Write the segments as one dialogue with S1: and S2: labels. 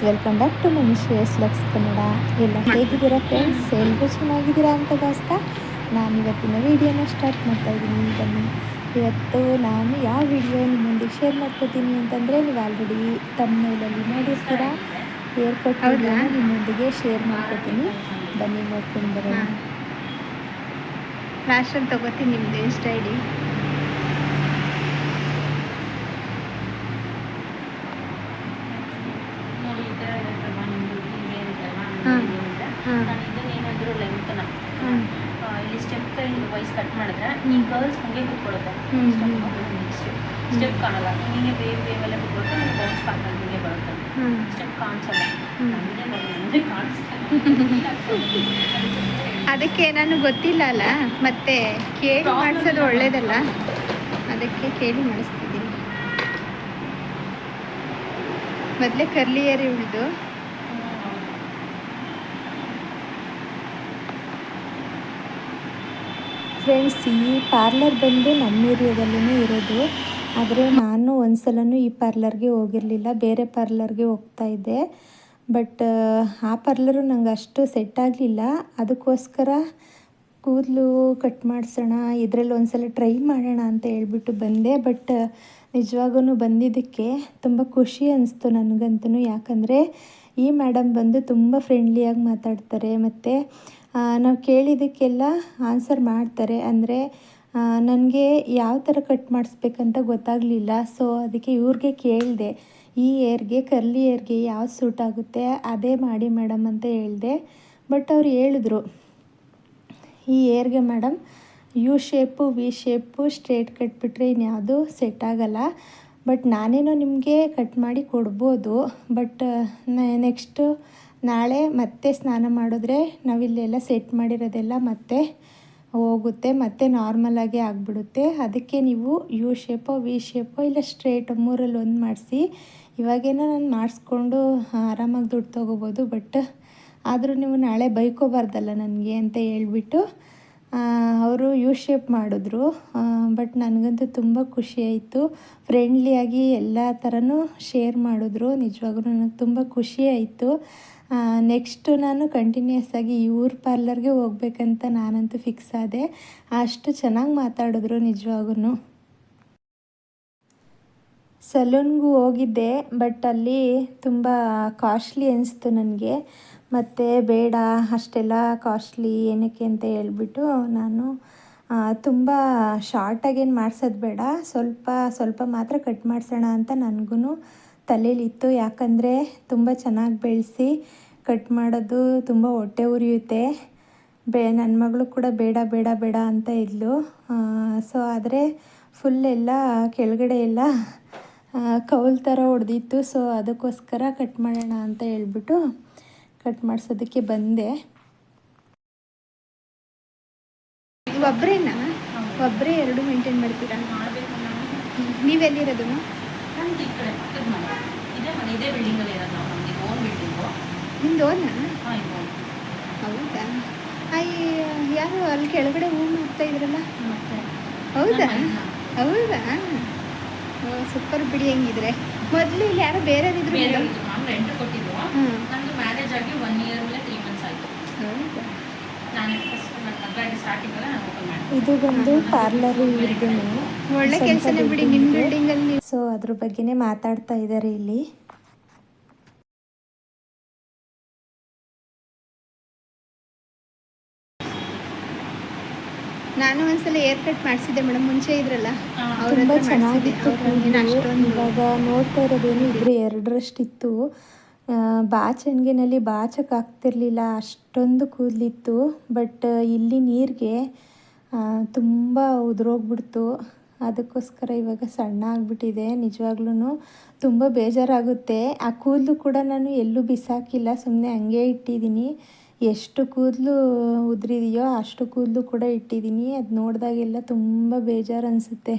S1: Welcome back to ಮನಿಶ್ರೇಯಸ್ ಲಕ್ಸ್ ಕನ್ನಡ. ಎಲ್ಲ ಹೇಗಿದ್ದೀರಾ ಫ್ರೆಂಡ್ಸ್? ಎಲ್ಲರೂ ಚೆನ್ನಾಗಿದ್ದೀರಾ ಅಂತ ಭಾವಿಸ್ತಾ ನಾನು ಇವತ್ತಿನ ವೀಡಿಯೋನ ಸ್ಟಾರ್ಟ್ ಮಾಡ್ತಾಯಿದ್ದೀನಿ. ಬನ್ನಿ, ಇವತ್ತು ನಾನು ಯಾವ ವಿಡಿಯೋ ನಿಮ್ಮೊಂದಿಗೆ ಶೇರ್ ಮಾಡ್ಕೋತೀನಿ ಅಂತಂದರೆ, ನೀವು ಆಲ್ರೆಡಿ ತಮ್ಮನೇಲಲ್ಲಿ ನೋಡಿರ್ತೀರಾ. ಹೇರ್ ಕಟ್ ವಿಡಿಯೋನ ನಿಮ್ಮೊಂದಿಗೆ ಶೇರ್ ಮಾಡ್ಕೋತೀನಿ. ಬನ್ನಿ ನೋಡ್ಕೊಂಡು ಬರೋಣ.
S2: ಲಾಸ್ಟಲ್ಲಿ ತೊಗೋತೀನಿ ನಿಮ್ಮದು ಇನ್ಸ್ಟಾ ಐ ಡಿ.
S3: ಇಲ್ಲಿ ಸ್ಟೆಪ್ ವೈಸ್ ಕಟ್ ಮಾಡಿದ್ರೆ ಈ ಗರ್ಲ್ಸ್ ಹಂಗೆ ಕೂತ್ಕೊಳ್ಳುತ್ತೆ. ಸ್ಟೆಪ್ ಕಾಣಲ್ಲ, ಹಿಂಗೆ ವೇವೆಲ್ಲ ಕೂತ್ಕೊಳ್ಳುತ್ತೆ. ನೀವು ಬೌನ್ಸ್ ಪಾರ್ಕ್ ಹಿಂಗೆ ಬರುತ್ತೆ, ಸ್ಟೆಪ್ ಕಾಣಿಸಲ್ಲ. ನಮಗೆ
S2: ಅದಕ್ಕೆ ನಾನು ಗೊತ್ತಿಲ್ಲ ಅಲ್ಲ, ಮತ್ತೆ ಕೇಳಿ ಮಾಡಿಸೋದು ಒಳ್ಳೇದಲ್ಲ, ಅದಕ್ಕೆ ಕೇಳಿ ಮಾಡಿಸ್ತಿದ್ದೀನಿ. ಮೊದಲೇ ಕರ್ಲಿ ಏರಿ ಉಳಿದು
S1: ಫ್ರೆಂಡ್ಸ್, ಈ ಪಾರ್ಲರ್ ಬಂದು ನಮ್ಮ ಏರಿಯಾದಲ್ಲೇ ಇರೋದು. ಆದರೆ ನಾನು ಒಂದ್ಸಲನೂ ಈ ಪಾರ್ಲರ್ಗೆ ಹೋಗಿರಲಿಲ್ಲ, ಬೇರೆ ಪಾರ್ಲರ್ಗೆ ಹೋಗ್ತಾಯಿದ್ದೆ. ಬಟ್ ಆ ಪಾರ್ಲರು ನಂಗೆ ಅಷ್ಟು ಸೆಟ್ ಆಗಲಿಲ್ಲ. ಅದಕ್ಕೋಸ್ಕರ ಕೂದಲು ಕಟ್ ಮಾಡಿಸೋಣ, ಇದರಲ್ಲಿ ಒಂದ್ಸಲ ಟ್ರೈ ಮಾಡೋಣ ಅಂತ ಹೇಳ್ಬಿಟ್ಟು ಬಂದೆ. ಬಟ್ ನಿಜವಾಗೂ ಬಂದಿದ್ದಕ್ಕೆ ತುಂಬ ಖುಷಿ ಅನಿಸ್ತು ನನಗಂತೂ. ಯಾಕಂದರೆ ಈ ಮೇಡಮ್ ಬಂದು ತುಂಬ ಫ್ರೆಂಡ್ಲಿಯಾಗಿ ಮಾತಾಡ್ತಾರೆ, ಮತ್ತು ನಾವು ಕೇಳಿದ್ದಕ್ಕೆಲ್ಲ ಆನ್ಸರ್ ಮಾಡ್ತಾರೆ. ಅಂದರೆ ನನಗೆ ಯಾವ ಥರ ಕಟ್ ಮಾಡಿಸ್ಬೇಕಂತ ಗೊತ್ತಾಗಲಿಲ್ಲ. ಸೊ ಅದಕ್ಕೆ ಇವ್ರಿಗೆ ಕೇಳಿದೆ, ಈ ಏರ್ಗೆ ಕರ್ಲಿ ಏರ್ಗೆ ಯಾವ್ದು ಸೂಟ್ ಆಗುತ್ತೆ ಅದೇ ಮಾಡಿ ಮೇಡಮ್ ಅಂತ ಹೇಳಿದೆ. ಬಟ್ ಅವ್ರು ಹೇಳಿದ್ರು, ಈ ಏರ್ಗೆ madam U shape, V shape, straight ಕಟ್ಬಿಟ್ರೆ ಇನ್ಯಾವುದು ಸೆಟ್ ಆಗಲ್ಲ. ಬಟ್ ನಾನೇನೋ ನಿಮಗೆ ಕಟ್ ಮಾಡಿ ಕೊಡ್ಬೋದು. ಬಟ್ ನೆಕ್ಸ್ಟು ನಾಳೆ ಮತ್ತೆ ಸ್ನಾನ ಮಾಡಿದ್ರೆ ನಾವಿಲ್ಲೆಲ್ಲ ಸೆಟ್ ಮಾಡಿರೋದೆಲ್ಲ ಮತ್ತೆ ಹೋಗುತ್ತೆ, ಮತ್ತು ನಾರ್ಮಲಾಗೆ ಆಗಿಬಿಡುತ್ತೆ. ಅದಕ್ಕೆ ನೀವು ಯು ಶೇಪೋ, ವಿ ಶೇಪೋ, ಇಲ್ಲ ಸ್ಟ್ರೇಟು ಮೂರಲ್ಲಿ ಒಂದು ಮಾಡಿಸಿ. ಇವಾಗೇನೋ ನಾನು ಮಾಡಿಸ್ಕೊಂಡು ಆರಾಮಾಗಿ ದುಡ್ಡು ತೊಗೋಬೋದು. ಬಟ್ ಆದರೂ ನೀವು ನಾಳೆ ಬೈಕೋಬಾರ್ದಲ್ಲ ನನಗೆ ಅಂತ ಹೇಳ್ಬಿಟ್ಟು ಅವರು ಯು ಶೇಪ್ ಮಾಡಿದ್ರು. ಬಟ್ ನನಗಂತೂ ತುಂಬ ಖುಷಿಯಾಯಿತು. ಫ್ರೆಂಡ್ಲಿಯಾಗಿ ಎಲ್ಲ ಥರನೂ ಶೇರ್ ಮಾಡಿದ್ರು. ನಿಜವಾಗ್ಲೂ ನನಗೆ ತುಂಬ ಖುಷಿಯಾಯಿತು. ನೆಕ್ಸ್ಟು ನಾನು ಕಂಟಿನ್ಯೂಸ್ ಆಗಿ ಇವ್ರ ಪಾರ್ಲರ್ಗೆ ಹೋಗ್ಬೇಕಂತ ನಾನಂತೂ ಫಿಕ್ಸ್ ಆದೆ. ಅಷ್ಟು ಚೆನ್ನಾಗಿ ಮಾತಾಡಿದ್ರು ನಿಜವಾಗೂ. ಸಲೂನ್ಗೂ ಹೋಗಿದ್ದೆ, ಬಟ್ ಅಲ್ಲಿ ತುಂಬ ಕಾಸ್ಟ್ಲಿ ಅನಿಸ್ತು ನನಗೆ. ಮತ್ತು ಬೇಡ ಅಷ್ಟೆಲ್ಲ ಕಾಸ್ಟ್ಲಿ ಏನಕ್ಕೆ ಅಂತ ಹೇಳ್ಬಿಟ್ಟು ನಾನು ತುಂಬ ಶಾರ್ಟಾಗೇನು ಮಾಡಿಸೋದು ಬೇಡ, ಸ್ವಲ್ಪ ಮಾತ್ರ ಕಟ್ ಮಾಡಿಸೋಣ ಅಂತ ನನಗೂ ತಲೆಯಲ್ಲಿತ್ತು. ಯಾಕಂದರೆ ತುಂಬ ಚೆನ್ನಾಗಿ ಬೆಳೆಸಿ ಕಟ್ ಮಾಡೋದು ತುಂಬ ಹೊಟ್ಟೆ ಉರಿಯುತ್ತೆ. ನನ್ನ ಮಗಳು ಕೂಡ ಬೇಡ ಬೇಡ ಬೇಡ ಅಂತ ಇದ್ಲು. ಸೊ ಆದರೆ ಫುಲ್ಲೆಲ್ಲ ಕೆಳಗಡೆ ಎಲ್ಲ ಕೌಲ್ ಥರ ಹೊಡೆದಿತ್ತು. ಸೊ ಅದಕ್ಕೋಸ್ಕರ ಕಟ್ ಮಾಡೋಣ ಅಂತ ಹೇಳ್ಬಿಟ್ಟು ಕಟ್ ಮಾಡಿಸೋದಕ್ಕೆ ಬಂದೆ.
S2: ಒಬ್ಬರೇ ಎರಡು ಮೇಂಟೈನ್ ಮಾಡ್ತೀರಾ? ನೀವೆಲ್ಲಿರೋದು? ನಿಮ್ದು ಓನಾ? ಹೌದಾ? ಯಾರು ಅಲ್ಲಿ ಕೆಳಗಡೆ ಹೂವು ಹೋಗ್ತಾ ಇದ್ರಲ್ಲ? ಹೌದಾ? ಸೂಪರ್ ಬಿಡಿ. ಹೆಂಗಿದ್ರೆ ಮೊದಲು ಇಲ್ಲಿ ಯಾರೋ ಬೇರೆಯವ್ರಿದ್ರು?
S3: ಮ್ಯಾರೇಜ್ ಆಗಿ 1 year 3 months ಆಯಿತು.
S2: ಹೌದಾ?
S1: ಇದು ಬಂದು ಪಾರ್ಲರ್ ಇವ್ರದ್ದೇನೆ,
S2: ಒಳ್ಳೆ ಕೆಲಸನೇ ಬಿಡಿ ನಿಮ್ಮ ಬಿಲ್ಡಿಂಗಲ್ಲಿ.
S1: ಸೊ ಅದ್ರ ಬಗ್ಗೆನೇ ಮಾತಾಡ್ತಾ ಇದ್ದಾರೆ ಇಲ್ಲಿ.
S2: ನಾನು ಒಂದ್ಸಲ ಏರ್ ಕಟ್ ಮಾಡಿಸಿದ್ದೆ ಮೇಡಮ್, ಮುಂಚೆ ಇದ್ರಲ್ಲ
S1: ತುಂಬ ಚೆನ್ನಾಗಿತ್ತು. ಇವಾಗ ನೋಡ್ತಾ ಇರೋದೇನು ಇದ್ರೆ 2ರಷ್ಟಿತ್ತು. ಬಾಚಣಿಗೆನಲ್ಲಿ ಬಾಚಕ್ಕಾಗ್ತಿರ್ಲಿಲ್ಲ, ಅಷ್ಟೊಂದು ಕೂದಲಿತ್ತು. ಬಟ್ ಇಲ್ಲಿ ನೀರಿಗೆ ತುಂಬ ಉದುರೋಗ್ಬಿಡ್ತು. ಅದಕ್ಕೋಸ್ಕರ ಇವಾಗ ಸಣ್ಣ ಆಗಿಬಿಟ್ಟಿದೆ. ನಿಜವಾಗ್ಲೂ ತುಂಬ ಬೇಜಾರಾಗುತ್ತೆ. ಆ ಕೂದಲು ಕೂಡ ನಾನು ಎಲ್ಲೂ ಬಿಸಾಕಿಲ್ಲ, ಸುಮ್ಮನೆ ಹಂಗೆ ಇಟ್ಟಿದ್ದೀನಿ. ಎಷ್ಟು ಕೂದಲು ಉದುರಿದೆಯೋ ಅಷ್ಟು ಕೂದಲು ಕೂಡ ಇಟ್ಟಿದ್ದೀನಿ. ಅದು ನೋಡಿದಾಗೆಲ್ಲ ತುಂಬ ಬೇಜಾರು ಅನಿಸುತ್ತೆ.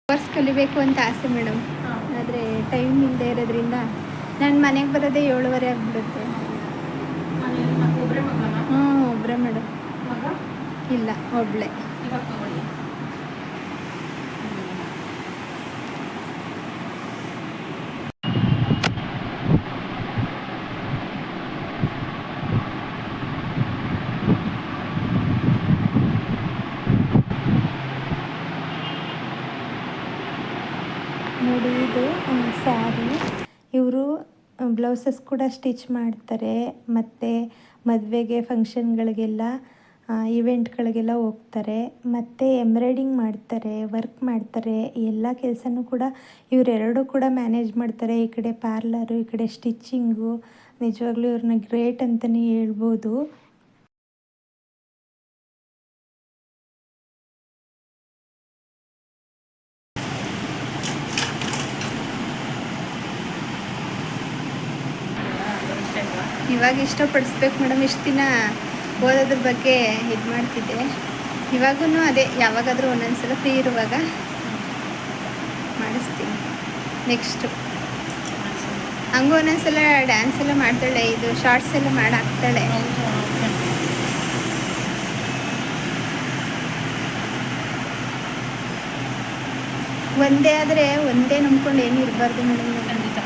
S2: ಕೋರ್ಸ್ ಕಲಿಬೇಕು ಅಂತ ಆಸೆ ಮೇಡಮ್, ಆದರೆ ಟೈಮ್ ಇಲ್ಲದೆ ಇರೋದ್ರಿಂದ ನಾನು ಮನೆಗೆ ಬರೋದೇ 7:30 ಆಗಿಬಿಡುತ್ತೆ. ಒಬ್ಬರೇ ಮೇಡಮ್. ಇಲ್ಲ, ಒಬ್ಬಳೇ.
S1: ಸ್ಯಾರಿ. ಇವರು ಬ್ಲೌಸಸ್ ಕೂಡ ಸ್ಟಿಚ್ ಮಾಡ್ತಾರೆ, ಮತ್ತು ಮದುವೆಗೆ ಫಂಕ್ಷನ್ಗಳಿಗೆಲ್ಲ ಇವೆಂಟ್ಗಳಿಗೆಲ್ಲ ಹೋಗ್ತಾರೆ, ಮತ್ತು ಎಂಬ್ರಾಯ್ಡಿಂಗ್ ಮಾಡ್ತಾರೆ, ವರ್ಕ್ ಮಾಡ್ತಾರೆ. ಎಲ್ಲ ಕೆಲಸನೂ ಕೂಡ ಇವರೆರಡೂ ಕೂಡ ಮ್ಯಾನೇಜ್ ಮಾಡ್ತಾರೆ. ಈ ಕಡೆ ಪಾರ್ಲರು, ಈ ಕಡೆ ಸ್ಟಿಚ್ಚಿಂಗು. ನಿಜವಾಗ್ಲೂ ಇವ್ರನ್ನ ಗ್ರೇಟ್ ಅಂತಲೇ ಹೇಳ್ಬೋದು.
S2: ಇವಾಗ ಇಷ್ಟಪಡಿಸ್ಬೇಕು ಮೇಡಮ್. ಇಷ್ಟು ದಿನ ಓದೋದ್ರ ಬಗ್ಗೆ ಇದು ಮಾಡ್ತಿದ್ದೆ. ಇವಾಗೂ ಅದೇ ಯಾವಾಗಾದರೂ ಒಂದೊಂದ್ಸಲ ಫ್ರೀ ಇರುವಾಗ ಮಾಡಿಸ್ತೀನಿ. ನೆಕ್ಸ್ಟು ಹಂಗೂ ಒಂದೊಂದ್ಸಲ ಡ್ಯಾನ್ಸ್ ಎಲ್ಲ ಮಾಡ್ತಾಳೆ, ಇದು ಶಾರ್ಟ್ಸ್ ಎಲ್ಲ ಮಾಡಿ ಹಾಕ್ತಾಳೆ. ಒಂದೇ ಆದರೆ ಒಂದೇ ನಂಬ್ಕೊಂಡು ಏನು ಇರಬಾರ್ದು ಮೇಡಮ್.
S3: ಖಂಡಿತ.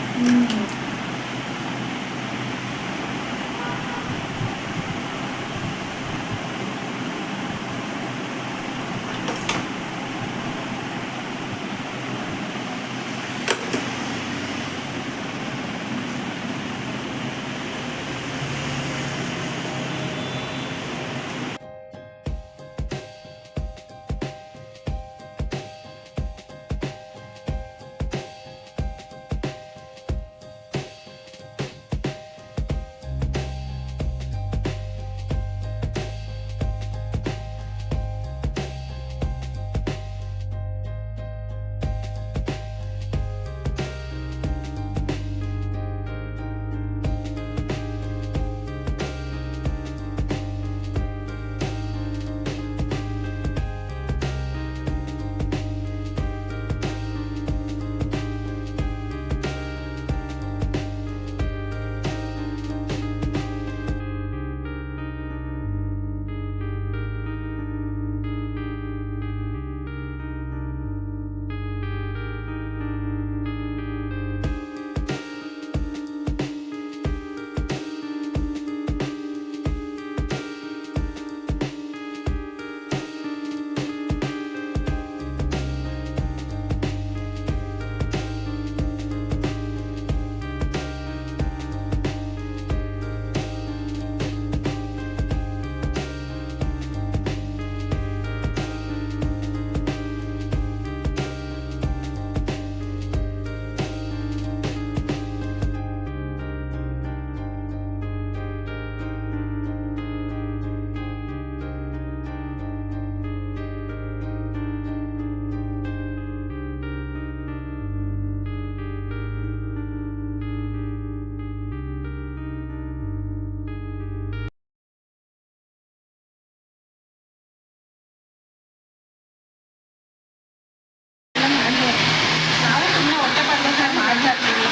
S3: ನಾವು ಸುಮ್ಮನೆ ಹೊಟ್ಟೆ ಬರ್ಬೇಕಾದ್ರೆ ಮಾಡ್ತಾ ಇರ್ತೀವಿ.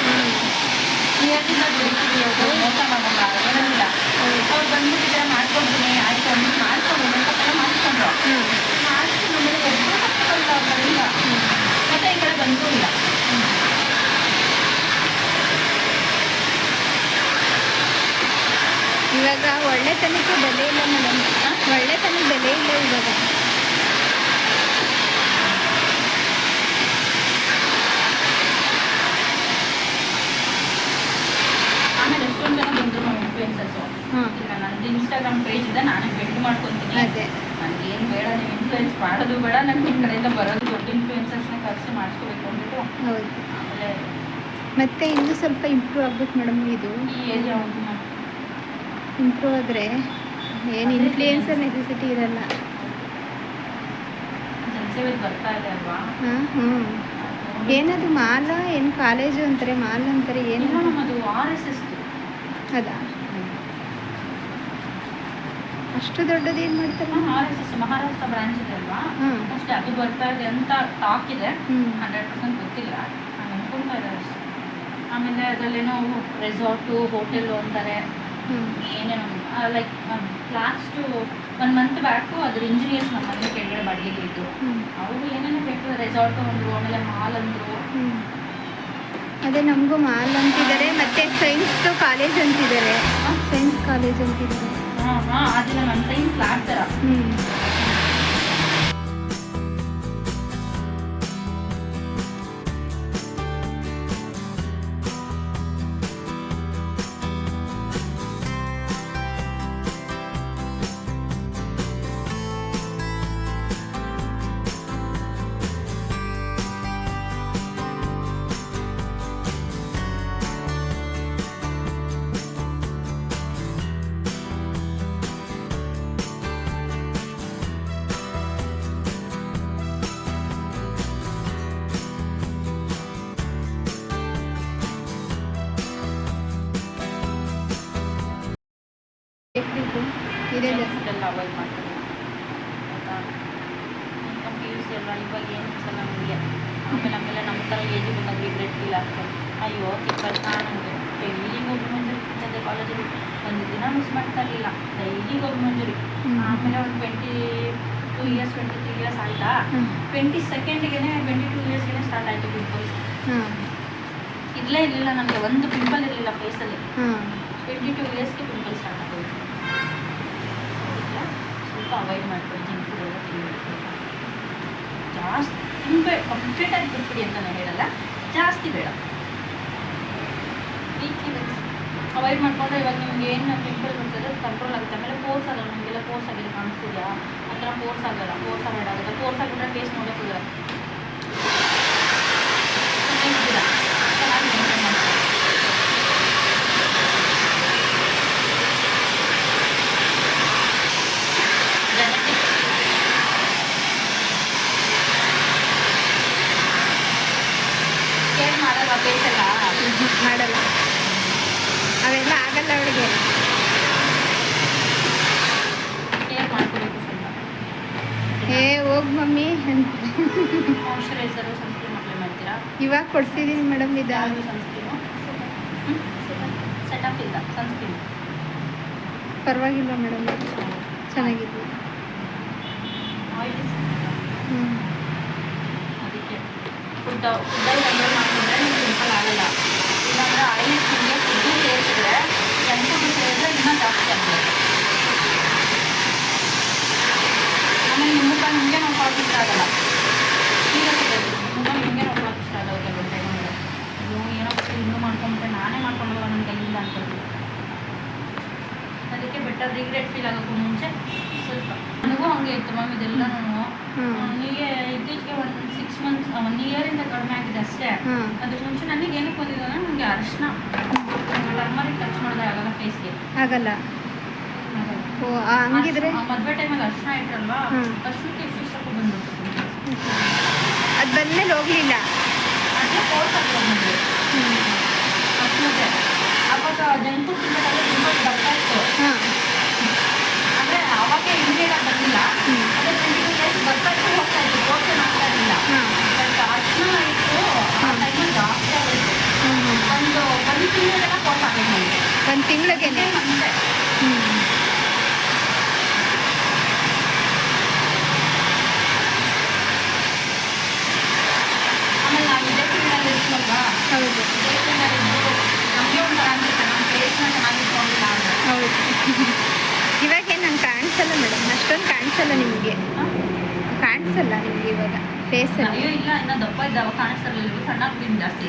S3: ನಿಯತ್ತಿಂದ ದುಡಿತೀವಿ, ಅದು ಮೋಸ ಮಾಡಲ್ಲ, ಏನಿಲ್ಲ. ಅವ್ರು ಬಂದ್ಬಿಟ್ಟಿದ್ರೆ ಮಾಡ್ಕೊಡ್ತೀನಿ, ಆಯ್ತು ಅಂದ್ಬಿಟ್ಟು ಮಾಡ್ಕೊಂಡು ಮೇಕಪ್ಪೆಲ್ಲ ಮಾಡಿಸ್ಕೊಂಡ್ರು. ಮಾಡಿಸ್ಕೊಂಡು ಆಮೇಲೆ ಒಬ್ಬರು ತಪ್ಪಲ್ಲ ಅವ್ರ ಕಡೆಯಿಂದ. ಮತ್ತೆ ಈ ಕಡೆ ಬಂದೂ ಇಲ್ಲ.
S2: ಇವಾಗ ಒಳ್ಳೆತನಕ್ಕೆ ಬೆಲೆ ಇಲ್ಲ ಮೇಡಮ್. ಒಳ್ಳೆತನಕ್ಕೆ ಬೆಲೆ ಇಲ್ಲ ಇವಾಗ.
S3: ಆಮೇಲೆ ಎಷ್ಟೊಂದು ಜನ ಬಂದರು ನಮ್ಮ ಇನ್ಫ್ಲೂಯೆನ್ಸರ್ಸು. ಈಗ ನಂದು ಇನ್ಸ್ಟಾಗ್ರಾಮ್ ಪೇಜ್ ಇದೆ, ನಾನೇ ಬಿಲ್ಡ್ ಮಾಡ್ಕೊತೀನಿ.
S2: ಅದೇ
S3: ನನಗೆ ಏನು ಬೇಡ, ನೀವು ಇನ್ಫ್ಲೂಯೆನ್ಸ್ ಮಾಡೋದು ಬೇಡ, ನಂಗೆ ನಿಮ್ಮ ಕಡೆಯಿಂದ ಬರೋದು ದೊಡ್ಡ ಇನ್ಫ್ಲೂಯೆನ್ಸರ್ಸ್ನ ಕರೆಸಿ ಮಾಡಿಸ್ಕೋಬೇಕು ಅಂದ್ಬಿಟ್ಟು
S2: ಹೌದು.
S3: ಆಮೇಲೆ
S2: ಮತ್ತೆ ಇನ್ನೂ ಸ್ವಲ್ಪ ಇಂಪ್ರೂವ್ ಆಗ್ಬೇಕು ಮೇಡಮ್. ಇದು
S3: ಈ ಏರಿಯಾ ಒಂದು
S2: ಇಂಪ್ರೂವ್ ಆದರೆ ಏನು ಇನ್ಫ್ಲೂಯೆನ್ಸರ್ ನೆಸೆಸಿಟಿ ಇರಲ್ಲ.
S3: ಜನಸೇವೆ ಬರ್ತಾ ಇದೆ ಅಲ್ವಾ.
S2: ಏನದು ಮಾಲ, ಏನು ಕಾಲೇಜು ಅಂತಾರೆ, ಮಾಲ್ ಅಂತಾರೆ, ಏನು
S3: ಏನೋ ನಮ್ಮದು RSS
S2: ಅದಾ? ಅಷ್ಟು ದೊಡ್ಡದು ಏನು ಮಾಡ್ತಾರೆ?
S3: RSS ಮಹಾರಾಷ್ಟ್ರ ಬ್ರಾಂಚ್ ಇದೆ ಅಲ್ವಾ, ಅಷ್ಟೇ. ಅದು ಬರ್ತಾ ಇದೆ ಅಂತ ಟಾಕ್ ಇದೆ, 100% ಗೊತ್ತಿಲ್ಲ. ನಾನು ಅನ್ಕೊಳ್ತಾ ಇದ್ದಾರೆ ಅಷ್ಟೇ. ಆಮೇಲೆ ಅದರಲ್ಲೇನೋ ರೆಸಾರ್ಟು, ಹೋಟೆಲ್ಲು ಅಂತಾರೆ, ಏನೇನೋ ಲೈಕ್ ಲಾಸ್ಟು 1 ಮಂತ್ ಬ್ಯಾಕು ಅದ್ರ ಇಂಜಿನಿಯರ್ಸ್ ನಮ್ಮ ಮನೆ ಕೆಳಗಡೆ ಬಾಡಿಗೆಗೆ ಇದ್ದು, ಅವರು ಏನೇನೋ ಬೇಕು ರೆಸಾರ್ಟು ಅಂದರು, ಆಮೇಲೆ ಮಾಲ್ ಅಂದರು.
S2: ಅದೇ ನಮಗೂ ಮಾಲ್ ಅಂತಿದ್ದಾರೆ, ಮತ್ತೆ ಸೈನ್ಸ್ ಕಾಲೇಜ್ ಅಂತಿದ್ದಾರೆ. ಸೈನ್ಸ್ ಕಾಲೇಜ್ ಅಂತಿದ್ದಾರೆ.
S3: ಅದಿಲ್ಲ, ನನ್ನ ಸೈನ್ಸ್ ಲ್ಯಾಬ್ ಥರ.
S2: ಇದೇ
S3: ಎಲ್ಲ ಅವಾಯ್ಡ್ ಮಾಡ್ತಾರೆ ಆಯಿತಾ. ಪಿ ಯು ಸಿ ಅಲ್ಲ ಇವಾಗ ಏನು ಅನ್ಸಲ್ಲ ನಮಗೆ. ಆಮೇಲೆ ನಮ್ಮ ಥರ ಏಜ್ ಬಂದಾಗ ರಿಗ್ರೆಟ್ ಫೀಲ್ ಆಗ್ತದೆ. ಅಯ್ಯೋ ತಿಪ್ಪಷ್ಟ ನನಗೆ ಡೈಲಿಗೆ ಒಬ್ಬ ಮಂಜೂರಿ ಇರ್ತದೆ ಕಾಲೇಜಲ್ಲಿ, ಒಂದು ದಿನ ಮಿಸ್ ಮಾಡ್ತಾ ಇರಲಿಲ್ಲ, ಡೈಲಿಗೆ ಒಬ್ಬ ಮಂಜೂರಿ. ಆಮೇಲೆ ಒಂದು 22 ಇಯರ್ಸ್ 23 ಇಯರ್ಸ್ ಆಯಿತಾ, 22ಗೆ 22 ಇಯರ್ಸ್ಗೆ ಸ್ಟಾರ್ಟ್ ಆಯಿತು ಪಿಂಪಲ್ಸ್. ಇರಲೇ ಇರಲಿಲ್ಲ ನನಗೆ, ಒಂದು ಪಿಂಪಲ್ ಇರಲಿಲ್ಲ ಫೇಸಲ್ಲಿ. 22 ಇಯರ್ಸ್ಗೆ ಪಿಂಪಲ್ ಸ್ಟಾರ್ಟ್ ಆಗೋದು. ಸ್ವಲ್ಪ ಅವಾಯ್ಡ್ ಮಾಡ್ಕೊಳ್ಳಿ ಜಂಕ್ ಫುಡ್ ಎಲ್ಲ ತಿನ್ನಬೇಕು. ಜಾಸ್ತಿ ತಿನ್ಬೇಡಿ, ಕಂಪ್ಲೀಟಾಗಿ ಬಿಟ್ಬಿಡಿ ಅಂತ ನಾನು ಹೇಳಲ್ಲ, ಜಾಸ್ತಿ ಬೇಡ. ವೀಕ್ಲಿ ವೆನ್ಸ್ ಅವಾಯ್ಡ್ ಮಾಡಿಕೊಂಡ್ರೆ ಇವಾಗ ನಿಮ್ಗೆ ಏನು ಪಿಂಪಲ್ ಬರ್ತದೆ ಅದು ಕಂಟ್ರೋಲ್ ಆಗುತ್ತೆ. ಆಮೇಲೆ ಪೋರ್ಸ್ ಆಗಲ್ಲ, ನಿಮಗೆಲ್ಲ ಪೋರ್ಸ್ ಆಗಿದೆ ಕಾಣಿಸ್ತಿದೆಯಾ, ಆ ಥರ ಪೋರ್ಸ್ ಆಗಲ್ಲ. ಪೋರ್ಸ್ ಅವಾಯ್ಡ್ ಆಗುತ್ತೆ. ಪೋರ್ಸ್ ಆಗಿಬಿಟ್ರೆ ಫೇಸ್ ನೋಡೋಕ್ಕಿಲ್ಲ. ಚೆನ್ನಾಗಿ ಮೇಂಟೈನ್ ಮಾಡ್ತಾರೆ. ಕೇರ್ ಮಾಡಲ್ಲ ಫೇಸ್ ಎಲ್ಲ
S2: ಮಾಡಲ್ಲ, ಅವೆಲ್ಲ ಆಗಲ್ಲ ಅವಳಿಗೆ.
S3: ಕೇರ್ ಮಾಡ್ಕೋಬೇಕು ಸ್ವಲ್ಪ.
S2: ಹೋಗ್ ಮಮ್ಮಿ ಅಂತ
S3: ಮಾಯ್ಶ್ಚರೈಸರು ಸನ್ಸ್ಕ್ರೀನ್ ಅಪ್ಲೈ ಮಾಡ್ತೀರಾ?
S2: ಇವಾಗ ಕೊಡ್ಸಿದ್ದೀನಿ ಮೇಡಮ್. ಇದು
S3: ಯಾವುದು ಸನ್ಸ್ಕ್ರೀನು? ಸೆಟಪ್ ಇಲ್ಲ ಸನ್ಸ್ಕ್ರೀನ್.
S2: ಪರವಾಗಿಲ್ಲ ಮೇಡಮ್, ಚೆನ್ನಾಗಿದೆ.
S3: ಆಯಿಲ್ ಅದಕ್ಕೆ ಫುಡ್ಡಲ್ಲಿ ಕಂಟ್ರೋಲ್ ಮಾಡಿಕೊಂಡ್ರೆ ನಿಮ್ಗೆ ಪಿಂಪಲ್ ಆಗಲ್ಲ. ಇಲ್ಲಾಂದರೆ ಆಯಿಲ್ ಸ್ಕಿನ್ಗೆ ಫುಡ್ಡು ಸೇರಿಸಿದ್ರೆ ಜಂಕ್ ಫುಡ್ ಸೇರಿದ್ರೆ ಇನ್ನೂ ಜಾಸ್ತಿ ಆಗ್ತದೆ. ಆಮೇಲೆ ನಿಮ್ಮ ಮುಖ ನಿಮಗೆ ನೋಡ್ಕೊಳ್ಳೋಕೆ ಇಷ್ಟ ಆಗಲ್ಲ. ಸೀರಿಯಸ್ ಮುಖ ನಿಮಗೆ ನೋಡ್ಕೊಳ್ಳೋಕೆ ಇಷ್ಟ ಆಗಲ್ಲ ಕೆಲವು ಟೈಮಲ್ಲಿ. ಅಯ್ಯೋ ಏನೋ ಇನ್ನೂ ಮಾಡ್ಕೊಂಡ್ರೆ ನಾನೇ ಮಾಡ್ಕೊಂಡಲ್ಲ ನನ್ನ ಕೈಯಿಂದ ಅನ್ಕೊಳ್ತೀನಿ. ಅದಕ್ಕೆ ಬೆಟರ್ ರಿಗ್ರೆಟ್ ಫೀಲ್ ಆಗೋಕ್ಕೂ ಮುಂಚೆ ಸ್ವಲ್ಪ. ನನಗೂ ಹಂಗೆ ಇತ್ತು ಮ್ಯಾಮ್ ಇದೆಲ್ಲನೂ. ನನಗೆ ಇತ್ತೀಚೆಗೆ 6 ಮಂತ್ಸ್ 1 ಇಯರಿಂದ ಕಡಿಮೆ ಆಗಿದೆ ಅಷ್ಟೇ. ಅದಕ್ಕೆ ಮುಂಚೆ ನನಗೆ ಏನಕ್ಕೆ ಬಂದಿದ್ದು ಅಂದರೆ ನನಗೆ ಅರಿಶಿನ ಟರ್ಮರಿಕ್ ಟಚ್ ಮಾಡಿದ್ರೆ ಆಗಲ್ಲ ಫೇಸ್ಗೆ.
S2: ಆಗಲ್ಲ. ಓ ಹಂಗಿದ್ರೆ
S3: ಮದುವೆ ಟೈಮಲ್ಲಿ ಅರಿಶಿನ ಇಟ್ಟರಲ್ವಾ, ಅರ್ಶಿನಕ್ಕೆ ಎಷ್ಟು ಸ್ವಲ್ಪ ಬಂದ್ಬಿಟ್ಟು
S2: ಅದು ಬಂದಮೇಲೆ ಹೋಗಲಿಲ್ಲ.
S3: ಅದೇ ಕೋರ್ಸ್ ಆಗ್ತದೆ ನನಗೆ ಅರ್ಶಿನತೆ. ಅವಾಗ ಜಂಕ್ ಫುಡ್ ತಿನ್ನಬೇಕಾದ್ರೆ ತುಂಬ ದಪ್ಪ ಇತ್ತು. ಅಂದರೆ ಅವಾಗ ಇಮಿಡಿಯೇಟಾಗಿ ಬಂದಿಲ್ಲ. ಅದೇ 22 ಇಯರ್ಸ್ ಬರ್ತಾ ಇತ್ತು, ಹೋಗ್ತಾ ಇತ್ತು, ಕೋರ್ಸೇ ಮಾಡ್ತಾ ಇರಲಿಲ್ಲ. ಬಟ್ ಅರ್ಶಿನ ಇತ್ತು ಆ ಟೈಮಲ್ಲಿ ಜಾಸ್ತಿ ಆಗೋಯ್ತು. ಒಂದು ತಿಂಗಳಿಗೆಲ್ಲ ಕೋರ್ಸ್ ಆಗೈತೆ ನನಗೆ.
S2: 1 ತಿಂಗಳಿಗೆ
S3: ಮತ್ತೆ ಆಮೇಲೆ ನಾವು ಇದೇ ಫೀಲ್ಡಲ್ಲಿ ಇರ್ತೀವಲ್ವಾ,
S2: ಹೌದು
S3: ಇದೇ ಫೀಲ್ಡಲ್ಲಿ ಇದ್ದು ನಮಗೆ ಒಂಥರ ಅನಿಸುತ್ತೆ ನಮ್ಮ ಫೇಸ್ನ ಚೆನ್ನಾಗಿಟ್ಕೊಂಡಿಲ್ಲ ಅಂದರೆ.
S2: ಹೌದು. ಇವಾಗೇನು ನಂಗೆ ಕಾಣಿಸಲ್ಲ ಮೇಡಮ್, ಅಷ್ಟೊಂದು ಕಾಣಿಸಲ್ಲ ನಿಮಗೆ, ಕಾಣಿಸಲ್ಲ ನಿಮಗೆ ಇವಾಗ ಫೇಸಲ್ಲಿ.
S3: ಅಯ್ಯೋ ಇಲ್ಲ, ಇನ್ನೂ ದಪ್ಪ ಇದ್ದಾವ ಕಾಣಿಸ್ತಾ ಇರಲಿಲ್ಲ, ಸಣ್ಣ ಜಾಸ್ತಿ